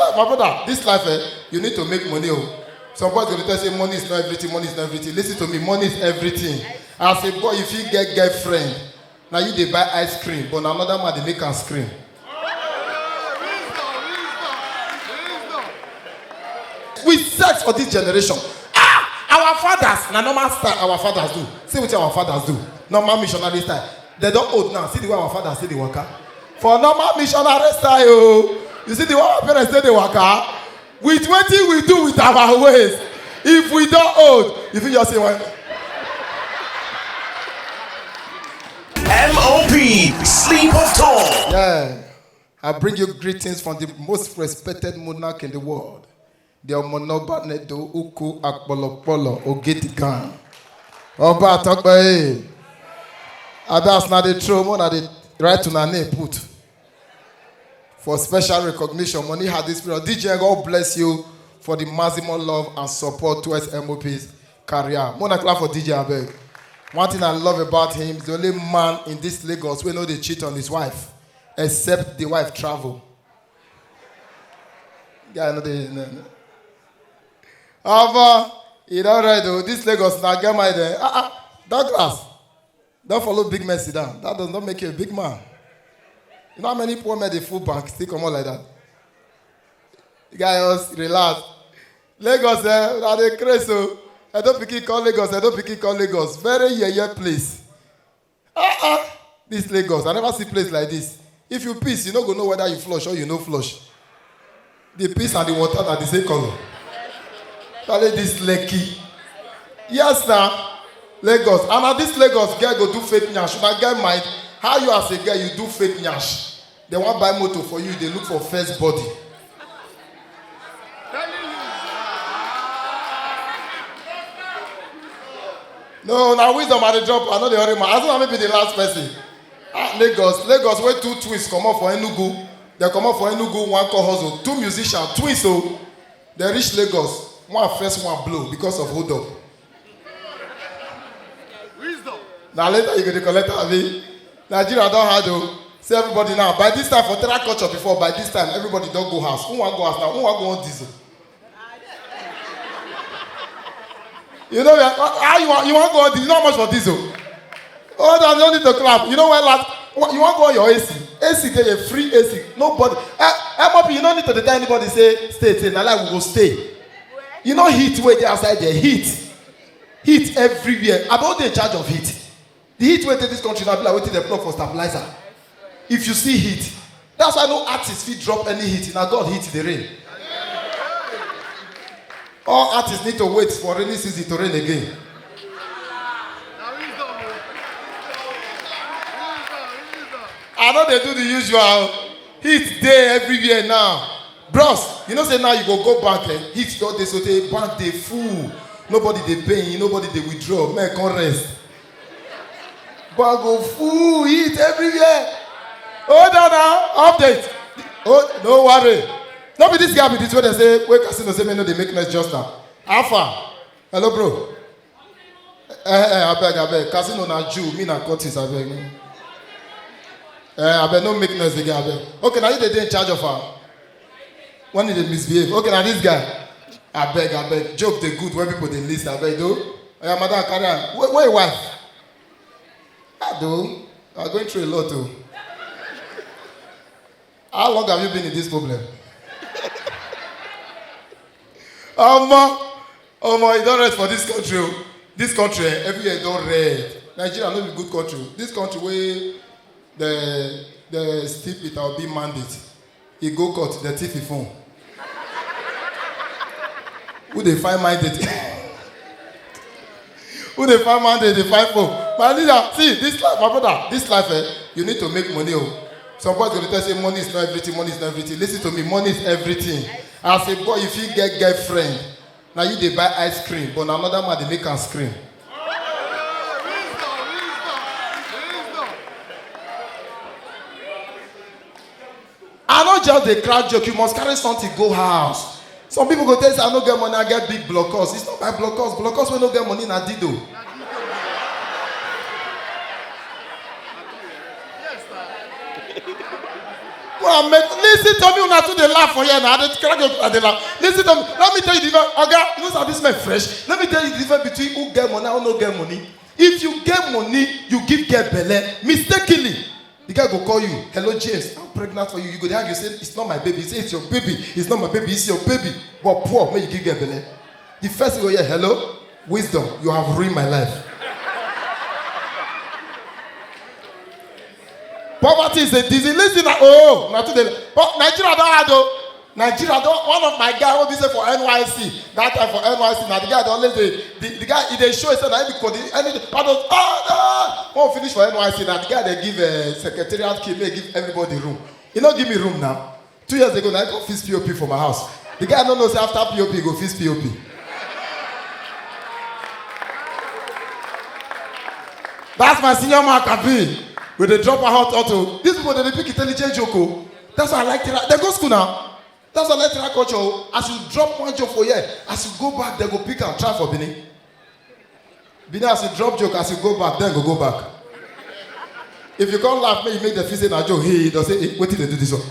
life, my brother, this life, you need to make money. Oh. Some boys going to tell you money is not everything, money is not everything. Listen to me, money is everything. As a boy, if you get girlfriend, now you they buy ice cream, but another man they make an scream. We sex for this generation. Our fathers, na normal style our fathers do. See what our fathers do. Normal missionary style. They don't old now. See the way our fathers say the waka. For normal missionary style, you see the way our parents say the waka. With what we do with our ways. If we don't old, if you just say one. M.O.P. Sleep of Tall. Yeah. I bring you greetings from the most respected monarch in the world. The Omonoba Nedo Uku Akbolopolo Ogetikan. Oba Tokbae. That's not the true one, the right to na name put. For special recognition, money had this period. DJ, God bless you for the maximum love and support towards M.O.P's career. Mona clap for DJ Abeg. One thing I love about him is the only man in this Lagos who know they cheat on his wife, except the wife travel. Yeah, I know they. No. You know right though. This Lagos now get my there. Douglas, don't follow big men sit down. That does not make you a big man. You know how many poor men they full bank still come out like that? The guy just relax. Lagos, now they crazy. So Edopikin call Lagos. Edopikin call Lagos. Very yeah place. This Lagos. I never see place like this. If you piss, you don't go know whether you flush or you no flush. The piss and the water are the same color. Tell this Lekki. Yes, now Lagos. And now this Lagos girl go do fake nyash. Now girl mind. How you as a girl, you do fake nyash. They want buy motor for you, they look for first body. No, now wisdom at the drop, I know they already man. I don't maybe the last person. Lagos, where two twins come up for Enugu. They come up for Enugu, one call hustle. Two musicians, twins, so they reach Lagos. One first, one blow because of hold up. Wisdom. Now later you get the collector of it. Nigeria don't have to see everybody now. By this time, for terror culture before, by this time, everybody don't go house. Who want go house now? Who want go on diesel? You know how you want go on diesel? You know how much for diesel? Oh, no, you don't need to clap. You know why last? You want go on your AC? AC, they a free AC. Nobody. M.O.P, you don't need to tell anybody stay. Now like we go stay. You know heat where they outside there. Heat everywhere. About the charge of heat. The heat where this country now be like waiting the plug for stabilizer. If you see heat, that's why no artist will drop any heat. Now God heat the rain. All artists need to wait for rainy season to rain again. I know they do the usual. Heat day everywhere now. Bros, you know say now you go back and heat don't they so they bank they full. Nobody they pay, nobody they withdraw. Man can't rest. But go full, heat everywhere. Hold on now, update. Oh, no worry. Not be this guy be this way they say, wait, casino say, no, they make noise just now. Alpha. Hello, bro. I beg. Casino na Jew, me na Curtis, I beg. I beg, no make noise again, I beg. Okay, now you they in charge of her. When did they misbehave? Okay, now this guy. I beg. Joke the good when people they listen, I beg, though. Madam, carry on. Where your wife? I do. I'm going through a lot too. How long have you been in this problem? You don't rest for this country. This country, every year don't red. Nigeria not be good country. This country where the steep it will be mandate. He go court, the thief phone. Who they find mandate? Who they find mandate? They find phone. But see, this life, my brother, this life, you need to make money. Some boys going to tell you money is not everything, money is not everything. Listen to me, money is everything. As a boy, if you get girlfriend, now you they buy ice cream, but another man they make an scream. I not just the crowd joke, you must carry something, go house. Some people go tell you, I don't get money, I get big blockers. It's not my blockers. Blockers when don't get money, na Dido. Well, listen to me, una to the laugh for here now. They laugh. Listen to me. Let me tell you the difference. Okay, you know how this man fresh. Let me tell you the difference between who get money and who no get money. If you get money, you give get belle. Mistakenly, the guy go call you. Hello, James. I'm pregnant for you. You go there. You say it's not my baby. You say it's your baby. It's not my baby. It's your baby. But poor, may you give get belle. The first thing you go here, hello, wisdom. You have ruined my life. Poverty is a disease. Listen, not today. But Nigeria don't have though. Nigeria don't. One of my guys will be say for NYC. That time for NYC. Now the guy always the guy he they show he said that because won't finish for NYC. Now the guy they give a secretariat key, they give everybody room. He don't give me room now. 2 years ago, I got fix POP for my house. The guy don't know say after POP he go fix POP. That's my senior man Kabi. With the drop out auto. These people they pick intelligent joke. That's why I like it. They go school now. That's why I like that culture. As you drop one joke for here, as you go back, they go pick and try for Benin. Benin as you drop joke, as you go back, then go back. If you can't laugh, you make the face say na joke. Hey, don't say, hey, what did they do this one?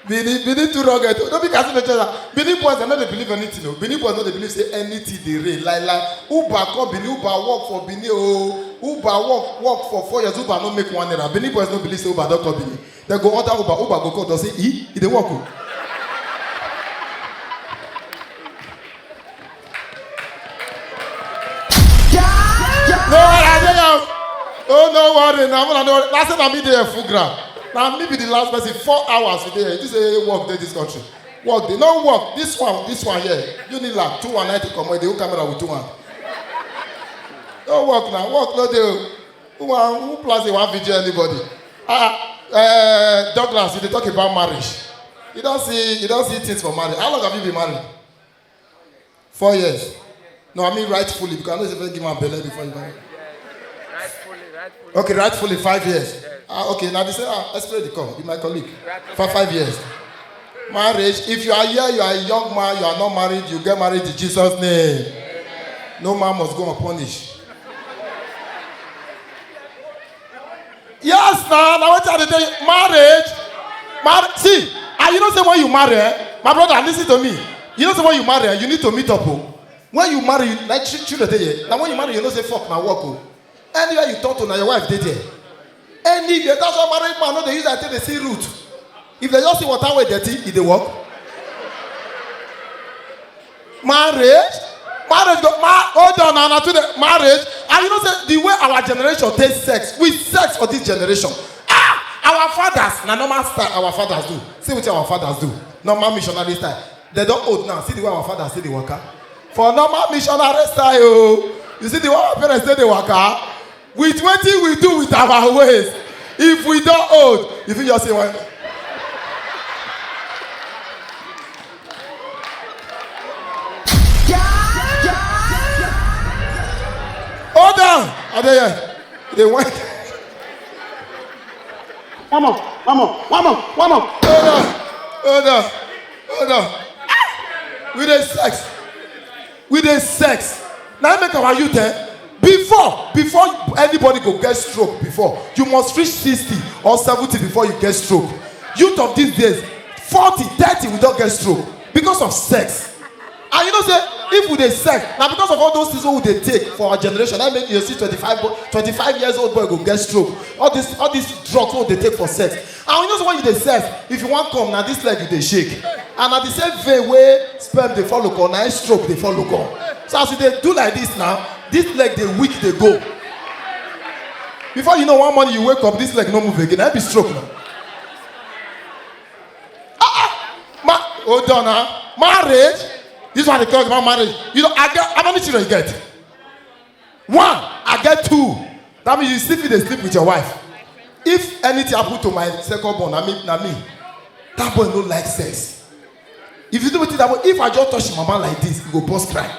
Benin too rugged. Don't be casting the church. Benin boys they not believe anything. No. Benin boys not believe say anything they read. Like Uber come Benin, Uber work for Benin. Uber work for 4 years. Uber not make 1 naira. Benin boys don't believe say Uber don't come Benin. They go order Uber. Uber go call. They say he they work. No, I don't know. Oh no worry. Now last time I meet there full ground. Now maybe the last person 4 hours a day. This is a work day this country. Work day. No work. This one here. You need like 290 come with the whole camera with 2 hands. Don't work now. Work no day. Who plans one video anybody? Douglas, you talk about marriage. You don't see things for marriage. How long have you been married? 4 years. No, I mean rightfully because I know if you give my belly before you marry. Rightfully. Okay, rightfully 5 years. Okay, now they say, let's play the call. Be my colleague. For 5 years. Marriage. If you are here, you are a young man, you are not married, you get married in Jesus' name. No man must go unpunished. Yes, now I want to tell you, marriage. See, you know say when you marry, my brother, listen to me. You know say when you marry, you need to meet up. When you marry, like children tell you. Now when you marry, you know say fuck now walk. Anywhere you talk to now your wife did there. Anywhere, that's why married man, no, they use that thing, they see root. If they just see water way dirty, it they walk. Marriage, hold on now to the marriage. And you know, say the way our generation takes sex, we sex for this generation. Our fathers, now normal style, our fathers do. See what our fathers do. Normal missionary style. They don't old now. See the way our fathers say they work. For normal missionary style, you see the way our parents say they work. With what we do with our ways. If we don't old, if you just say one. Hold on. They went. One more. Hold on. With the sex. Now make our youth before anybody go get stroke you must reach 60 or 70 before you get stroke. Youth of these days, 40, 30 we don't get stroke because of sex. And you know say if we dey sex now because of all those things we dey take for our generation, that make you see 25 years old boy go get stroke. All these drugs we dey take for sex. And you know when you dey sex, if you want come now this leg you dey shake. And at the same vein where sperm dey follow come, now stroke dey follow come. So as you dey do like this now, this leg dey weak dey go. Before you know one morning you wake up, this leg no move again. That be stroke now. Hold on now. Marriage. This one they talk about marriage. You know, how many children you get? 1. I get 2. That means you sleep with your wife. If anything happen to my second born, me. That boy don't like sex. If you do it that way, if I just touch mama like this, you go burst cry.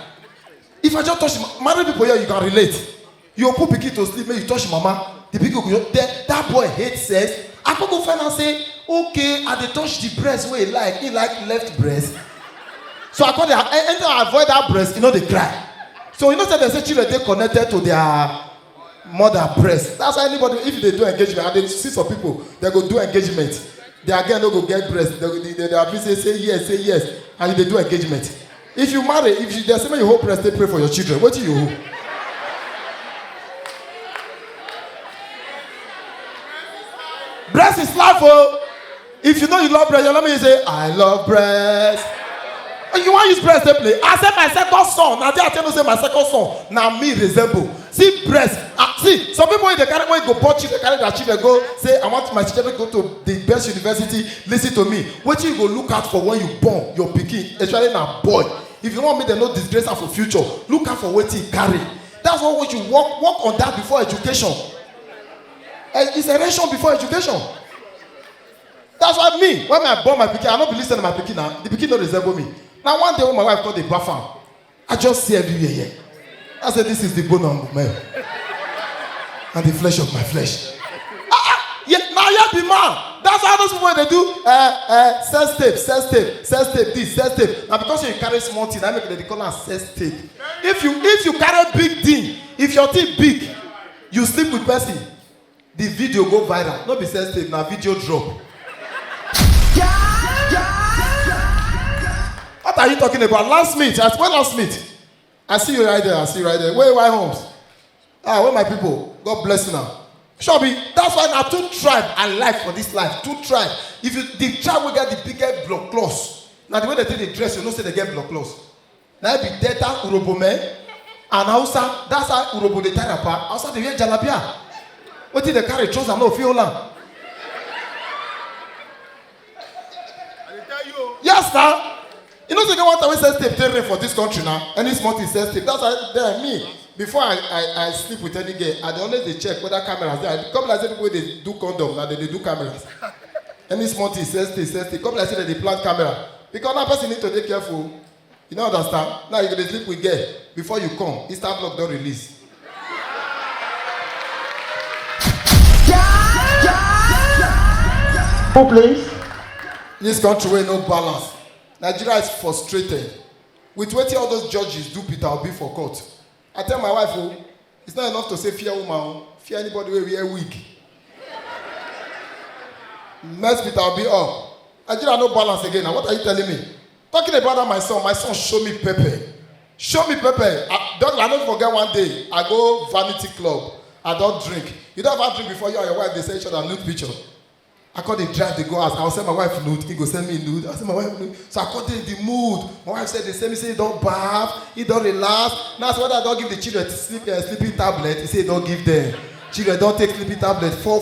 If I just touch married people here, you can relate. You put pikin to sleep, make you touch mama. The pikin go that boy hates sex. I could go find and say, okay, I dey touch the breast where he like left breast. So I call anytime I avoid that breast, you know they cry. So you know that they say children they connected to their more than breast. That's why anybody, if they do engagement, and they see some people, they go do engagement. They again don't go get breast. They are busy say yes, and they do engagement. If you marry, if there's somebody you hold breast, they pray for your children. What do you hold? Breast is life, oh. If you know you love breast, you let me say, I love breast. And you want to use breast to play? I said my second son. Now I tell you say my second son. Now me resemble. See breast. See, some people when they go porch, they carry their children go say, I want my children to go to the best university. Listen to me. What you go look out for when you born your pikin, especially now boy. If you want me to know disgrace for future, look out for what he carry. That's what you work on that before education. It's a ration before education. That's why me, when I born my pikin, I don't be listening to my pikin now. The pikin don't resemble me. Now one day when my wife called the bathroom, I just see everywhere here. I said, this is the bone of my and the flesh of my flesh. Yeah, now you be man. That's how those people they do sex tape, this, sex tape. Now because you carry small thing, I make they call it sex tape. If you carry big thing, if your thing big, you sleep with person, the video go viral. Not be sex tape, now video drop. What are you talking about? Last meet. When last meet? I see you right there. Where White Homes? Where my people? God bless you now. Shobi, that's why now two tribe I like for this life. Two tribe. If you the tribe will get the biggest blood close. Now the way they take the dress, you know say they get blood close. Now it be Delta Urobome and Hausa. That's how Urobo they tie apart. Hausa they wear jalabia. What did they carry trousers? No fiola. Yes, sir. You know, so they want to say step for this country now. Any small thing says step. That's why me. Before I sleep with any girl, I always they check whether cameras there. Couple like say people they do condom now they do cameras. Any small thing says step. Couple like say they plant camera because that person need to be careful. You know understand? Now you go to sleep with girl before you come. Easter block don't release. Who please? This country where no balance. Nigeria is frustrated with what all those judges do. Peter will be for court. I tell my wife, oh, it's not enough to say fear woman, fear anybody where we are weak. Next Peter will be up. Nigeria no balance again. Now what are you telling me? Talking about that, my son show me pepper. Show me pepper. I don't forget one day I go vanity club. I don't drink. You don't have drink before you and your wife they say each other nude picture. I call the drive, they go out. I'll send my wife nude. He go send me nude. I send my wife nude. So I call the mood. My wife said, they send me, say, don't bath. He don't relax. Now, so whether I don't give the children sleeping tablet, he say, don't give them. Children don't take sleeping tablet. 4.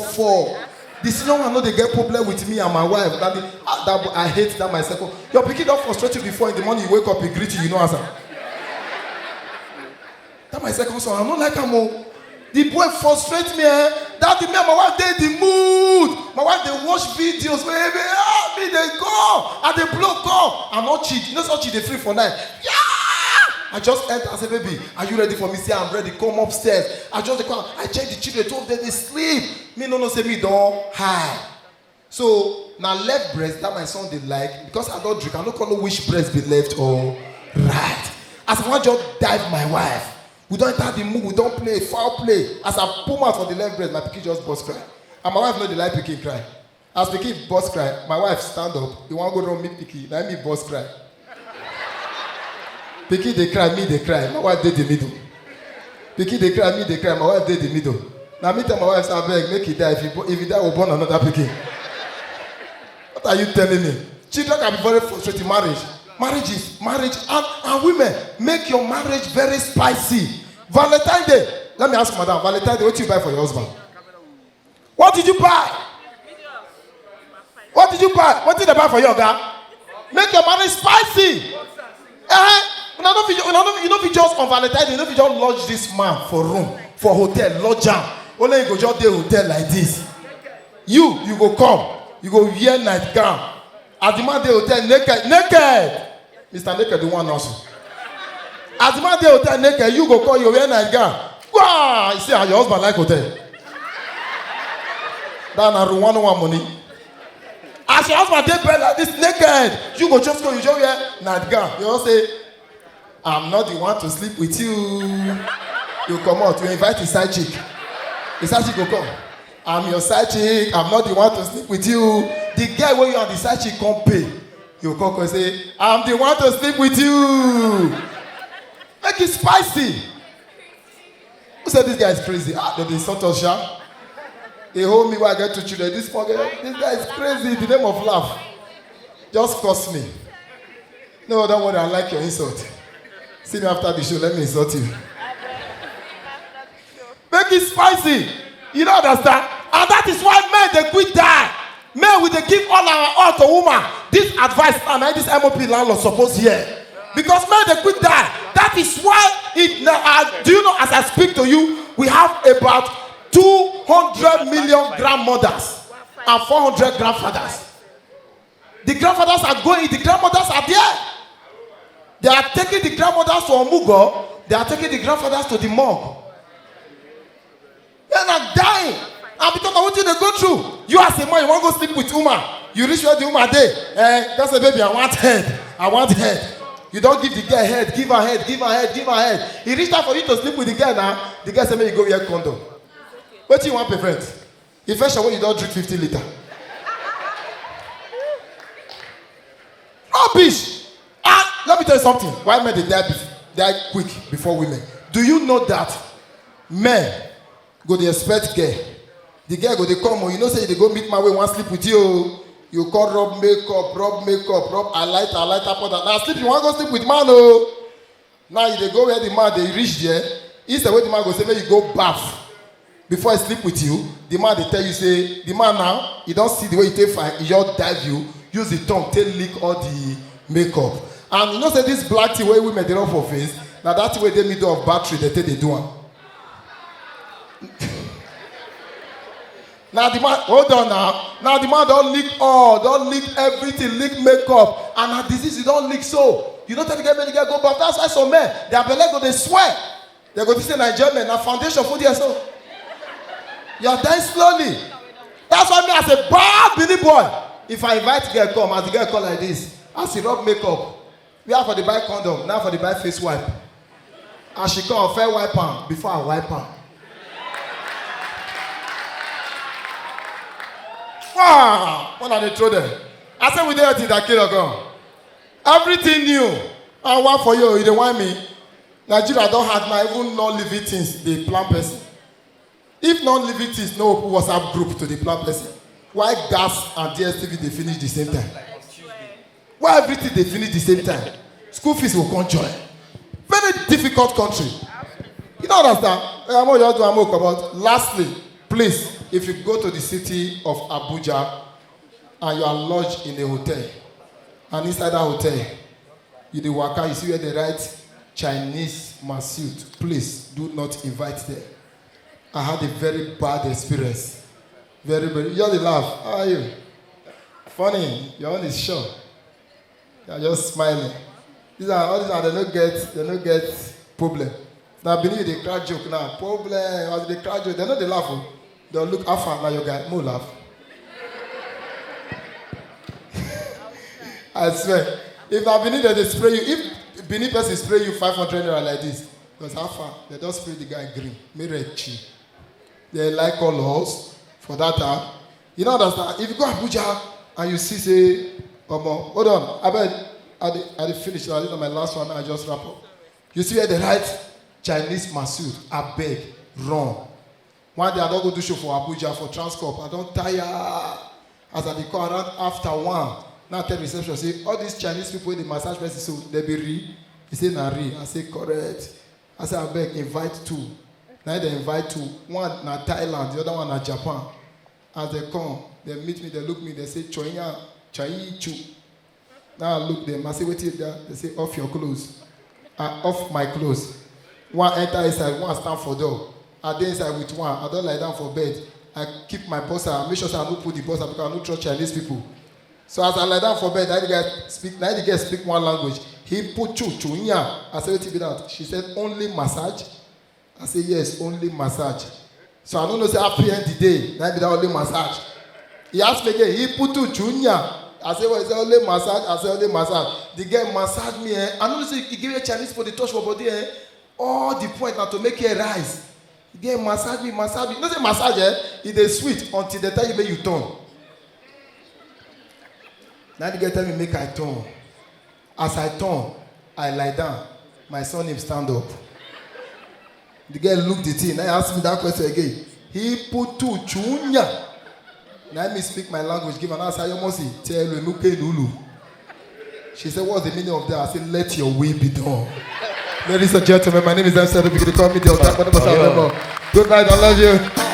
The senior one know they get problem with me and my wife. I hate that myself. Your pikin don't frustrate you before in the morning you wake up, he greet you, you know answer. That my second son, I'm not like him. The boy frustrates me. That me and my wife they in the mood. My wife they watch videos. Baby, me they go and they blow go. I'm not cheat. You know so cheat they free for night. Yeah. I just enter and say, baby, are you ready for me? Say I'm ready. Come upstairs. I just come. I check the children. 12 days they sleep. Me no say me don't high. So now left breast that my son they like because I don't drink. I don't know which breast be left or right. As I want just dive my wife. We don't enter the mood, we don't play, foul play. As I pull out for the left breast, my pikin just bust cry. And my wife know the like pikin cry. As pikin bust cry, my wife stand up. You want to go down meet pikin, now me bust cry. Pikin they cry, me they cry. My wife did the middle. Pikin they cry, me they cry. My wife did the middle. Now me tell my wife, I beg, make it die. If he die, we'll born another pikin. What are you telling me? Children can be very frustrating marriage. Marriage and women make your marriage very spicy. Valentine's Day. Let me ask madam, Valentine's Day, what did you buy for your husband? What did you buy? What did you buy? What did they buy for your guy? Make your marriage spicy. You know if you just on Valentine's Day, you know if you just lodge this man for room, for hotel, lodge him. Only you go just day hotel like this. You go come, you go wear nightgown. As the man dey hotel naked. Mr. Naked the one also. As the man dey hotel naked, you go call your wear nightgown. Wow! You see how your husband like hotel. That na one money. As your husband dey bed like this naked, you go just go, you just wear nightgown. You just say, I'm not the one to sleep with you. You come out, you invite the side chick. The side chick go come. I'm your side chick. I'm not the one to sleep with you. The guy when you are the side chick come pay. You come and say, I'm the one to sleep with you. Make it spicy. Who said this guy is crazy? They insult us, sha. They hold me when I get to children. This guy is crazy. The name of laugh. Just curse me. No, don't worry. I like your insult. See me after the show. Let me insult you. Make it spicy. You don't understand? And that is why men, they quick die. Men, we they give all our all to woman. This advice, and this M.O.P landlord supposed here. Because men, they quick die. That is why, do you know, as I speak to you, we have about 200 million grandmothers and 400 grandfathers. The grandfathers are going, the grandmothers are there. They are taking the grandmothers to Omugo, they are taking the grandfathers to the morgue. They are not dying. And because of what they go through, you as a man, you want to go sleep with woman. You reach where the woman there. That's a baby, I want head. I want head. You don't give the girl head, give her head, give her head, give her head. He reached out for you to sleep with the girl now. The girl said, "May you go wear condom." What do you want, friend? If first when you don't drink 50 liters. Rubbish. And let me tell you something. Why men they die quick before women? Do you know that men go they expect girl? The girl go they come, you know say they go meet my way, want sleep with you. You call rub makeup, rub highlighter, powder. Now sleep, you want to go sleep with man, oh. Now you they go where the man they reach there. Instead where the man go say, "May you go bath before I sleep with you." The man they tell you say, the man now, you don't see the way you take fire, he just dive you, use the tongue, take lick all the makeup. And you know say this black tea where women they rub for face. Now that way they middle of battery they take they do one. Now the man, hold on now. Now the man don't lick all, don't lick everything, lick makeup. And a disease you don't lick so. You don't tell the guy when the guy go back. That's why some men, their belly go they swear. They go to say Nigerian men, now foundation for years so. You are dying slowly. That's why me as a bad Billy boy. If I invite girl come, as the girl come like this, as he rub makeup, we have for the buy condom, now for the buy face wipe. As she come, fair wipe her before I wipe her. Wow! When are they throw them? I said we did everything that kid ago. Everything new. I want for you, you don't want me. Nigeria don't have now even non-living things, the plan person. If non-living things, no WhatsApp group to the plan person. Why gas and DSTV they finish the same time? Why everything they finish the same time? School fees will come join. Very difficult country. You don't understand? Lastly, please, if you go to the city of Abuja and you are lodged in a hotel, and inside that hotel, you the waka, you see where they write Chinese masseuse, please do not invite them. I had a very bad experience. Very, very. You only laugh. How are you? Funny. Your own is sure. You are just smiling. All these are they don't get problem. Now beneath the crack joke now. Problem. As they crack joke, they know they laugh. They'll look after now your guy. More laugh. I swear. If now beneath they spray you, if beneath person spray you 500 naira like this, because how far? They don't spray the guy green. Me red chi. They like colors for that time. You know understand? If you go Abuja and you see say, hold on, I did finish. I did on my last one. I just wrap up. You see where they write Chinese masseuse. I beg, wrong. One day I don't go do show for Abuja for Transcorp. I don't tire. As I dey call around after 1. Now tell reception say all these Chinese people in the massage person so they be re. He say na re. I say correct. I say I beg invite 2. Now they invite 2. One na Thailand, the other one na Japan. As they come, they meet me, they look me, they say Choya, Chai Chu. Now I look them, I say wait till there. They say off your clothes. Off my clothes. One enter inside, one stand for door. I dey inside with one. I don't lie down for bed. I keep my boss. I make sure I don't put the boss because I don't trust Chinese people. So as I lie down for bed, the guy speak one language. He put chunya. I said, what be that? She said, only massage. I said, yes, only massage. So I don't know say happy end the day. That be that only massage. He asked me again, he put chunya. I said, well, is that only massage? I said, only massage. The guy massaged me. I don't know say he give me a Chinese for the touch for body. All the point now to make her rise. The girl massage me. You know say massage, it is sweet until they tell you make you turn. Now the girl tell me make I turn. As I turn, I lie down. My son him stand up. The girl looked the thing. I asked me that question again. He put two chunya. Now me speak my language. Give an answer. You must see. Tell you look lulu. She said, "What's the meaning of that?" I said, "Let your will be done." Ladies and gentlemen, my name is Edopikin. Call me the Good night. I love you.